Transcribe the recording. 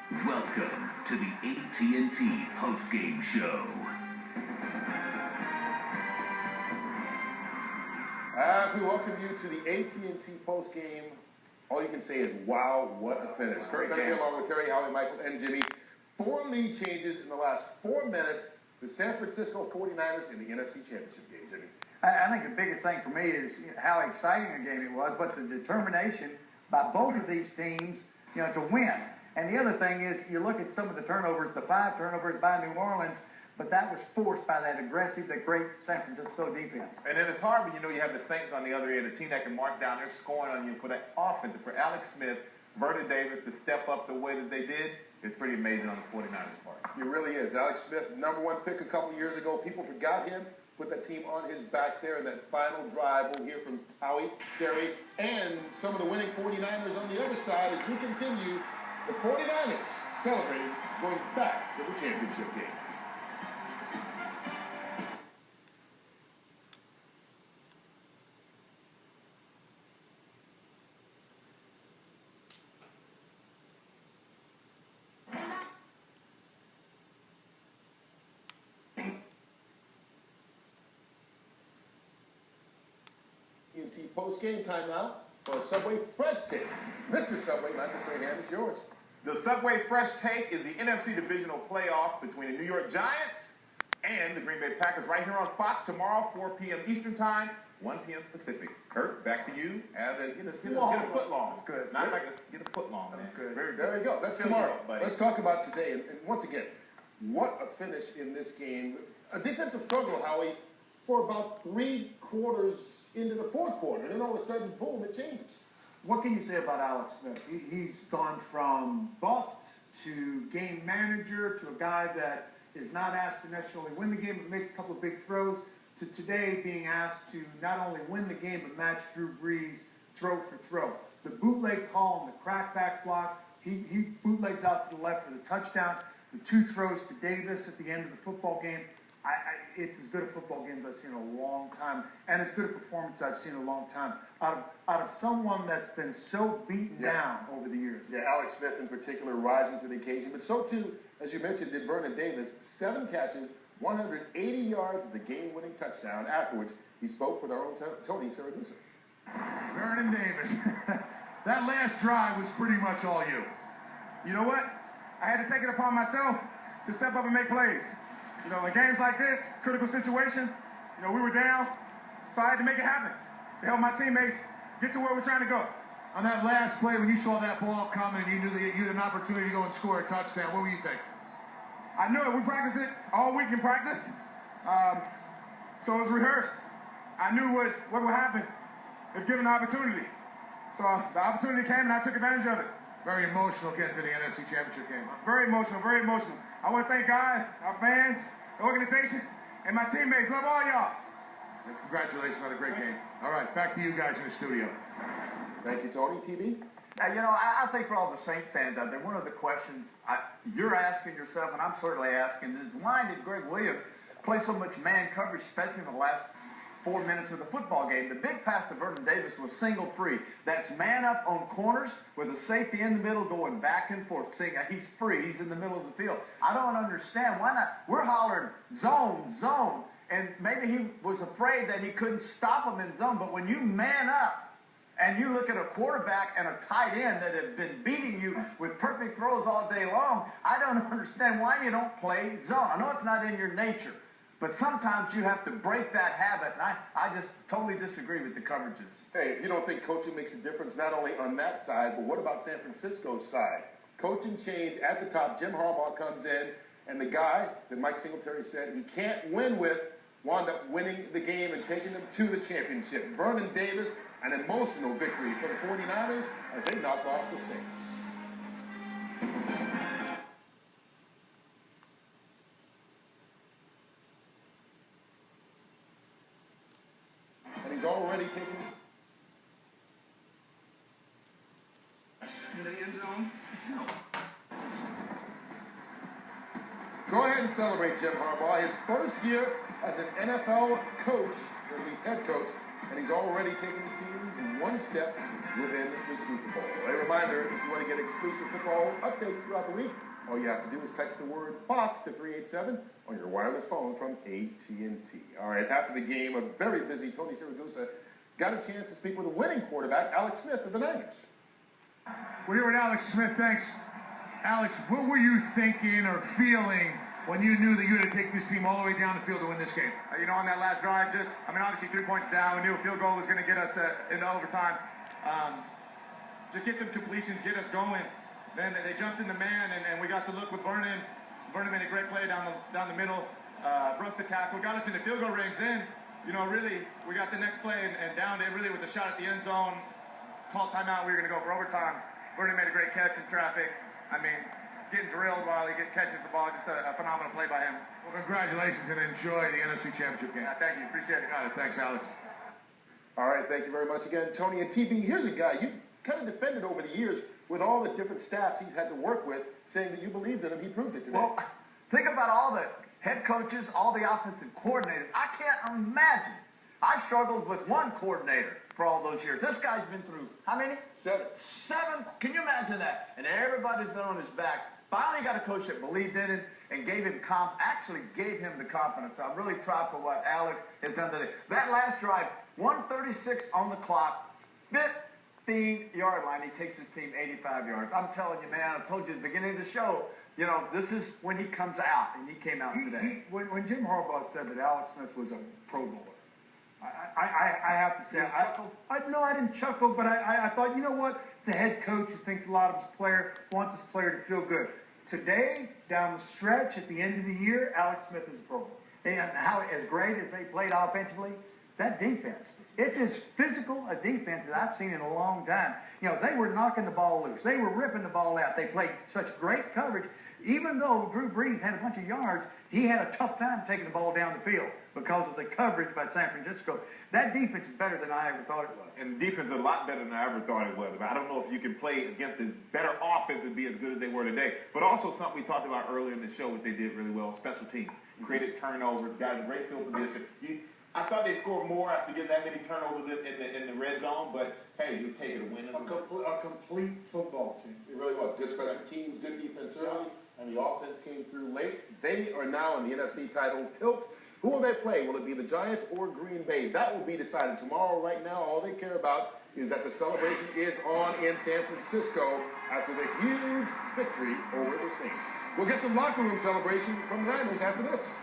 Welcome to the AT&T postgame show. As we welcome you to the AT&T postgame, all you can say is, wow, what a finish. Kurt Benfield along with Terry, Howie, Michael, and Jimmy. 4 lead changes in the last 4 minutes. The San Francisco 49ers in the NFC Championship game, Jimmy. I think the biggest thing for me is how exciting a game it was, but the determination by both of these teams, to win. And the other thing is, you look at some of the turnovers, the 5 turnovers by New Orleans, but that was forced by that aggressive, that great San Francisco defense. And then it's hard when you have the Saints on the other end, a team that can mark down their scoring on you for that offense. For Alex Smith, Vernon Davis to step up the way that they did, it's pretty amazing on the 49ers part. It really is. Alex Smith, #1 pick a couple years ago. People forgot him. Put that team on his back there in that final drive. We'll hear from Howie, Terry, and some of the winning 49ers on the other side as we continue the 49ers celebrating going back to the championship game. AT&T post-game timeout for a Subway Fresh Take. Mr. Subway, Michael Crahan, it's yours. The Subway Fresh Take is the NFC Divisional Playoff between the New York Giants and the Green Bay Packers right here on Fox tomorrow, 4 p.m. Eastern Time, 1 p.m. Pacific. Kurt, back to you. Get a foot long. That's good. Not like get a foot long, man. That's good. There you go. That's tomorrow. Let's talk about today. And once again, what a finish in this game. A defensive struggle, Howie, for about 3 quarters into the 4th quarter. And then all of a sudden, boom, it changes. What can you say about Alex Smith? He's gone from bust to game manager to a guy that is not asked to necessarily win the game but make a couple of big throws, to today being asked to not only win the game but match Drew Brees throw for throw. The bootleg call and the crackback block, he bootlegs out to the left for the touchdown. The 2 throws to Davis at the end of the football game. It's as good a football game as I've seen in a long time, and as good a performance I've seen in a long time out of someone that's been so beaten down over the years. Yeah, Alex Smith in particular rising to the occasion, but so too, as you mentioned, did Vernon Davis. 7 catches, 180 yards, the game-winning touchdown. Afterwards, he spoke with our own Tony Saragusa. Vernon Davis, that last drive was pretty much all you. You know what? I had to take it upon myself to step up and make plays. In games like this, critical situation, we were down, so I had to make it happen to help my teammates get to where we're trying to go. On that last play, when you saw that ball coming and you knew that you had an opportunity to go and score a touchdown, what were you thinking? I knew it. We practiced it all week in practice, so it was rehearsed. I knew what would happen if given the opportunity. So the opportunity came and I took advantage of it. Very emotional getting to the NFC Championship game. Very emotional, very emotional. I want to thank God, our fans, the organization, and my teammates. Love all y'all. Congratulations on a great game. All right, back to you guys in the studio. Thank you, Tony. TV? I think for all the Saint fans out there, one of the questions you're asking yourself, and I'm certainly asking, is why did Greg Williams play so much man coverage, especially in the last 4 minutes of the football game? The big pass to Vernon Davis was single free. That's man up on corners with a safety in the middle going back and forth. Saying he's free. He's in the middle of the field. I don't understand. Why not? We're hollering zone, zone. And maybe he was afraid that he couldn't stop him in zone. But when you man up and you look at a quarterback and a tight end that have been beating you with perfect throws all day long, I don't understand why you don't play zone. I know it's not in your nature. But sometimes you have to break that habit, and I just totally disagree with the coverages. Hey, if you don't think coaching makes a difference, not only on that side, but what about San Francisco's side? Coaching change at the top. Jim Harbaugh comes in, and the guy that Mike Singletary said he can't win with wound up winning the game and taking them to the championship. Vernon Davis, an emotional victory for the 49ers as they knock off the Saints. And he's already taken In the end zone? No. Go ahead and celebrate Jim Harbaugh. His first year as an NFL coach, or at least head coach, and he's already taken his team one step within the Super Bowl. A reminder, if you want to get exclusive football updates throughout the week, all you have to do is text the word FOX to 387 on your wireless phone from AT&T. All right, after the game, a very busy Tony Siragusa got a chance to speak with a winning quarterback, Alex Smith of the Niners. We're here with Alex Smith. Thanks. Alex, what were you thinking or feeling when you knew that you had to take this team all the way down the field to win this game? On that last drive, obviously 3 points down. We knew a field goal was going to get us into overtime. Just get some completions, get us going. Then they jumped in the man, and we got the look with Vernon. Vernon made a great play down the middle, broke the tackle, got us into field goal range. Then, really, we got the next play and down. It really was a shot at the end zone. Called timeout. We were going to go for overtime. Vernon made a great catch in traffic. Getting drilled while he catches the ball. Just a phenomenal play by him. Well, congratulations and enjoy the NFC Championship game. Yeah, thank you. Appreciate it. Got it. Thanks, Alex. All right, thank you very much again, Tony. And TB, here's a guy you kind of defended over the years with all the different staffs he's had to work with, saying that you believed in him. He proved it today. Well, think about all the head coaches, all the offensive coordinators. I can't imagine. I struggled with one coordinator for all those years. This guy's been through how many? 7. 7. Can you imagine that? And everybody's been on his back. Finally got a coach that believed in him and gave him the confidence. I'm really proud for what Alex has done today. That last drive, 1:36 on the clock, 15-yard line. He takes his team 85 yards. I'm telling you, man, I told you at the beginning of the show, this is when he comes out, and he came out today. When Jim Harbaugh said that Alex Smith was a Pro Bowler, I have to say, no, I didn't chuckle, but I thought, you know what? It's a head coach who thinks a lot of his player, wants his player to feel good. Today, down the stretch, at the end of the year, Alex Smith is a Pro Bowler. And how as great as they played offensively, that defense, it's as physical a defense as I've seen in a long time. They were knocking the ball loose. They were ripping the ball out. They played such great coverage. Even though Drew Brees had a bunch of yards, he had a tough time taking the ball down the field because of the coverage by San Francisco. That defense is better than I ever thought it was. And the defense is a lot better than I ever thought it was. I don't know if you can play against the better offense and be as good as they were today. But also something we talked about earlier in the show, what they did really well, special teams. Created turnovers, got a great field position. I thought they scored more after getting that many turnovers in the red zone, but hey, you take it a win. A complete football team. It really was. Good special teams, good defense early, and the offense came through late. They are now in the NFC title tilt. Who will they play? Will it be the Giants or Green Bay? That will be decided tomorrow. Right now, all they care about is that the celebration is on in San Francisco after the huge victory over the Saints. We'll get some locker room celebration from the Niners after this.